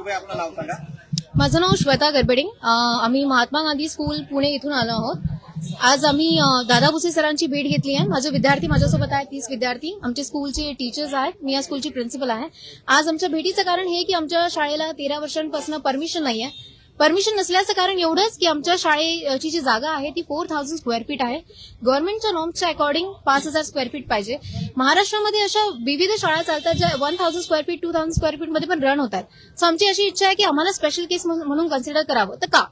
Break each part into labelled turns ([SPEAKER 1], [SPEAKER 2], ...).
[SPEAKER 1] तुम्ही आपलं नाव सांगा.
[SPEAKER 2] माझं नाव श्वेता गरबडे. आम्ही महात्मा गांधी स्कूल पुणे इथून आलो आहोत. आज आम्ही दादा भुसे सरांची भेट घेतली आहे. माझे विद्यार्थी माझ्यासोबत आहेत, 30 विद्यार्थी. आमचे स्कूलचे टीचर्स आहेत. मी या स्कूलची प्रिन्सिपल आहे. आज आमच्या भेटीचं कारण हे की आमच्या शाळेला 13 वर्षांपासून परमिशन नाहीये. परमिशन नसल्याचं कारण एवढंच की आमच्या शाळेची जी जागा आहे ती 4000 स्क्वेअर फीट आहे. गव्हर्नमेंटच्या नॉर्म्सच्या अकॉर्डिंग 5000 स्क्वेअर फीट पाहिजे. महाराष्ट्रामध्ये अशा विविध शाळा चालतात ज्या 1000 स्क्वेअर फीट 2000 स्क्वेअर फीट मध्ये पण रन होतात. सो आमची अशी इच्छा आहे की आम्हाला स्पेशल केस म्हणून कन्सिडर करावं. तर का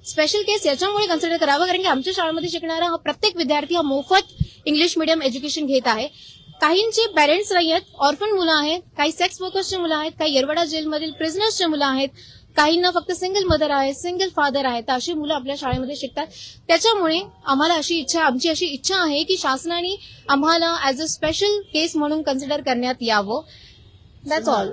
[SPEAKER 2] स्पेशल केस याच्यामुळे कन्सिडर करावं कारण की आमच्या शाळेमध्ये शिकणारा हा प्रत्येक विद्यार्थी हा मोफत इंग्लिश मीडियम एज्युकेशन घेत आहे. काहींचे पेरेंट्स नाही आहेत, ऑर्फन मुलं आहेत, काही सेक्स वर्कर्सचे मुलं आहेत, काही येरवडा जेलमधील प्रिझनर्सचे मुलं आहेत, काहींना फक्त सिंगल मदर आहे, सिंगल फादर आहे. तर अशी मुलं आपल्या शाळेमध्ये शिकतात. त्याच्यामुळे आम्हाला आमची अशी इच्छा आहे की शासनाने आम्हाला ऍज अ स्पेशल केस म्हणून कन्सिडर करण्यात यावं. That's all.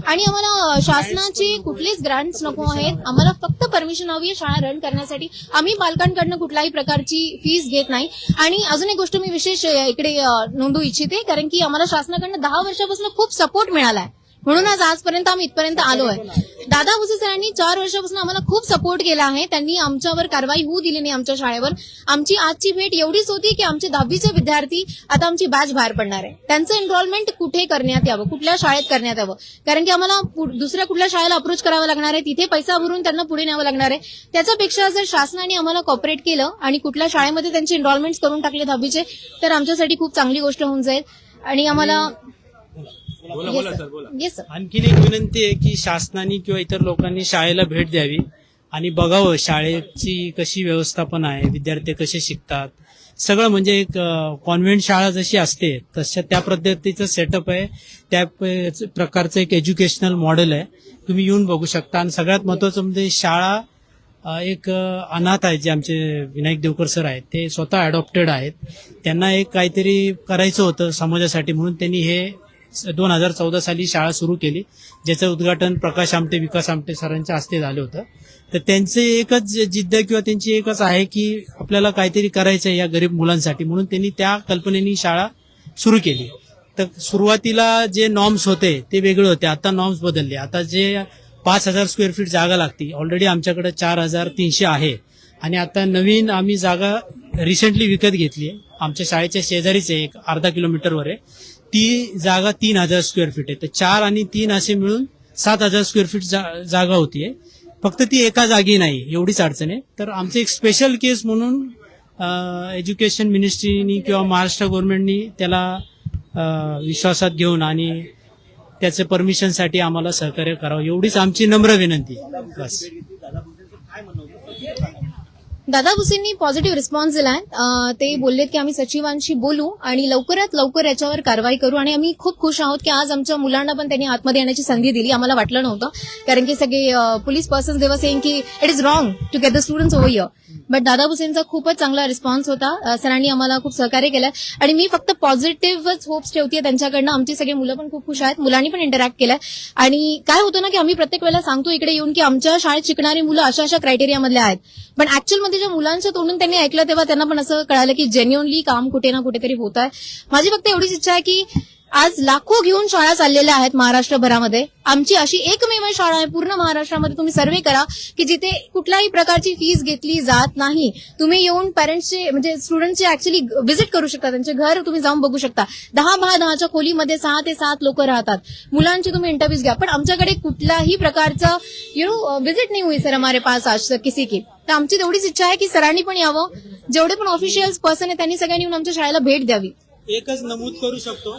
[SPEAKER 2] आणि आम्हाला शासनाचे कुठलेच ग्रांट्स नको आहेत. आम्हाला फक्त परमिशन हवी आहे शाळा रन करण्यासाठी. आम्ही पालकांकडनं कुठल्याही प्रकारची फीस घेत नाही. आणि अजून एक गोष्ट मी विशेष इकडे नोंदवू इच्छिते कारण की आम्हाला शासनाकडनं 10 वर्षापासून खूप सपोर्ट मिळालाय. म्हणून आजपर्यंत आम्ही इथपर्यंत आलो आहे. दादा भुसे सरांनी 4 वर्षापासून आम्हाला खूप सपोर्ट केला आहे. त्यांनी आमच्यावर कारवाई होऊ दिली नाही आमच्या शाळेवर. आमची आजची भेट एवढीच होती की आमचे 10वीचे विद्यार्थी आता आमची बॅच बाहेर पडणार आहे. त्यांचं एनरोलमेंट कुठे करण्यात यावं, कुठल्या शाळेत करण्यात यावं कारण की आम्हाला दुसऱ्या कुठल्या शाळेला अप्रोच करावं लागणार आहे. तिथे पैसा भरून त्यांना पुढे न्यावं लागणार आहे. त्याच्यापेक्षा जर शासनाने आम्हाला कॉपरेट केलं आणि कुठल्या शाळेमध्ये त्यांचे एनरोलमेंट करून टाकले 10वीचे तर आमच्यासाठी खूप चांगली गोष्ट होऊन जाईल. आणि आम्हाला येस सर.
[SPEAKER 3] आणखीन एक विनंती आहे की शासनाने किंवा इतर लोकांनी शाळेला भेट द्यावी आणि बघावं शाळेची कशी व्यवस्थापन आहे, विद्यार्थी कसे शिकतात. सगळं म्हणजे एक कॉन्व्हेंट शाळा जशी असते तशा त्या पद्धतीचं सेटअप आहे. त्या प्रकारचं एक एज्युकेशनल मॉडेल आहे. तुम्ही येऊन बघू शकता. आणि सगळ्यात महत्वाचं म्हणजे शाळा एक अनाथ आहे. जे आमचे विनायक देवकर सर आहेत ते स्वतः अडॉप्टेड आहेत. त्यांना एक काहीतरी करायचं होतं समाजासाठी म्हणून त्यांनी हे 2014 साली शाळा सुरू केली, ज्याचं उद्घाटन प्रकाश आमटे, विकास आमटे सरांच्या हस्ते झालं होतं. तर त्यांचे एकच जिद्द किंवा त्यांची एकच आहे की आपल्याला काहीतरी करायचं आहे या गरीब मुलांसाठी, म्हणून त्यांनी त्या कल्पनेने शाळा सुरू केली. तर सुरुवातीला जे नॉर्म्स होते ते वेगळे होते, आता नॉर्म्स बदलले. आता जे 5000 स्क्वेअर फीट जागा लागते ऑलरेडी आमच्याकडे 4300 आहे. आणि आता नवीन आम्ही जागा रिसेंटली विकत घेतली आहे. आमच्या शाळेच्या शेजारीच आहे, एक अर्धा किलोमीटरवर आहे. ती जागा 3000 स्क्वेअर फीट आहे. तर 4 आणि 3 असे मिळून 7000 स्क्वेअर फीट जागा होतीये. फक्त ती एका जागी नाही, एवढीच अडचण आहे. तर आमचं एक स्पेशल केस म्हणून एज्युकेशन मिनिस्ट्रीनी किंवा महाराष्ट्र गव्हर्नमेंटनी त्याला विश्वासात घेऊन आणि त्याच्या परमिशनसाठी आम्हाला सहकार्य करावं, एवढीच आमची नम्र विनंती. बस.
[SPEAKER 2] दादा भुसेंनी पॉझिटिव्ह रिस्पॉन्स दिलाय. ते बोललेत की आम्ही सचिवांशी बोलू आणि लवकरात लवकर याच्यावर कारवाई करू. आणि आम्ही खूप खुश आहोत की आज आमच्या मुलांना पण त्यांनी आतमध्ये येण्याची संधी दिली. आम्हाला वाटलं नव्हतं कारण की सगळे police persons they were saying की it is wrong to get the students over here. But Dada भुसेंचा खूपच चांगला रिस्पॉन्स होता. सरांनी आम्हाला खूप सहकार्य केलं आणि मी फक्त पॉझिटिव्हच होप्स ठेवते त्यांच्याकडनं. आमची सगळी मुलं पण खूप खुश आहेत, मुलांनी पण इंटरॅक्ट केलंय. आणि काय होतं ना की आम्ही प्रत्येक वेळेला सांगतो इकडे येऊन की आमच्या शाळेत शिकणारी मुलं अशा अशा क्रायटेरियामधले आहेत. पण ऍक्च्युअलमध्ये ज्या मुलांच्या तोंडून त्यांनी ऐकलं तेव्हा त्यांना पण असं कळालं की जेन्युअनली काम कुठे ना कुठेतरी होत आहे. माझी फक्त एवढीच इच्छा आहे की आज लाखो घेऊन शाळा चाललेल्या आहेत महाराष्ट्रभरामध्ये. आमची अशी एकमेव शाळा आहे पूर्ण महाराष्ट्रामध्ये. तुम्ही सर्वे करा की जिथे कुठल्याही प्रकारची फीस घेतली जात नाही. तुम्ही येऊन पॅरेंट्सचे म्हणजे स्टुडंटचे ऍक्च्युअली व्हिजिट करू शकता, त्यांचे घर तुम्ही जाऊन बघू शकता. 10x10च्या खोलीमध्ये 6 ते 7 लोक राहतात. मुलांची तुम्ही इंटरव्ह्यूज घ्या. पण आमच्याकडे कुठल्याही प्रकारचा व्हिजिट नाही हुई सर हमारे पास आज तक किसी की. तर आमची तेवढीच इच्छा आहे की सरांनी पण यावं, जेवढे पण ऑफिशियल्स पर्सन आहेत त्यांनी सगळ्यांनी येऊन आमच्या शाळेला भेट द्यावी.
[SPEAKER 3] एकच नमूद करू शकतो,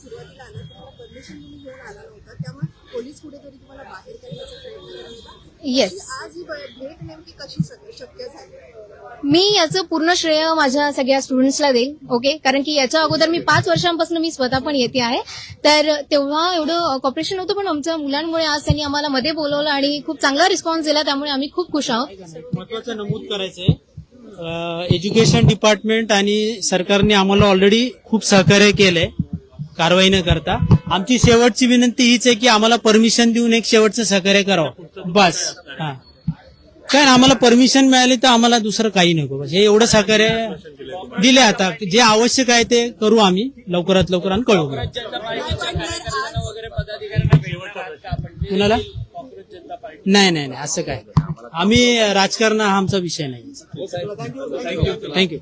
[SPEAKER 4] सुरुवातीला आला तेव्हा परमिशन घेऊन आला नव्हता, त्यामुळे पोलीस कुठेतरी तुम्हाला बाहेर काढण्याचा प्रयत्न करत होता.
[SPEAKER 2] येस.
[SPEAKER 4] आज ही भेट नेमकी कशी शक्य झाली?
[SPEAKER 2] मी याचं पूर्ण श्रेय माझ्या सगळ्या स्टुडंट्सला देईल. ओके, कारण की याच्या अगोदर मी 5 वर्षांपासून मी स्वतः पण येते आहे. तर तेव्हा एवढं कॉपरेशन नव्हतं, पण आमच्या मुलांमुळे आज त्यांनी आम्हाला मध्ये बोलवलं आणि खूप चांगला रिस्पॉन्स दिला. त्यामुळे आम्ही खूप खुश आहोत.
[SPEAKER 3] महत्वाचं नमूद करायचंय, एज्युकेशन डिपार्टमेंट आणि सरकारने आम्हाला ऑलरेडी खूप सहकार्य केलंय कारवाई न करता. आमची शेवटची विनंती हीच आहे की आम्हाला परमिशन देऊन एक शेवटचं सहकार्य करावं बस. हा, काय आम्हाला परमिशन मिळाली तर आम्हाला दुसरं काही नको. बस हे एवढं सहकार्य दिले. आता जे आवश्यक आहे ते करू आम्ही लवकरात लवकर आणि कळवू. कुणाला नाही नाही नाही असं काय आम्ही राजकारण हा आमचा विषय नाही. थँक्यू.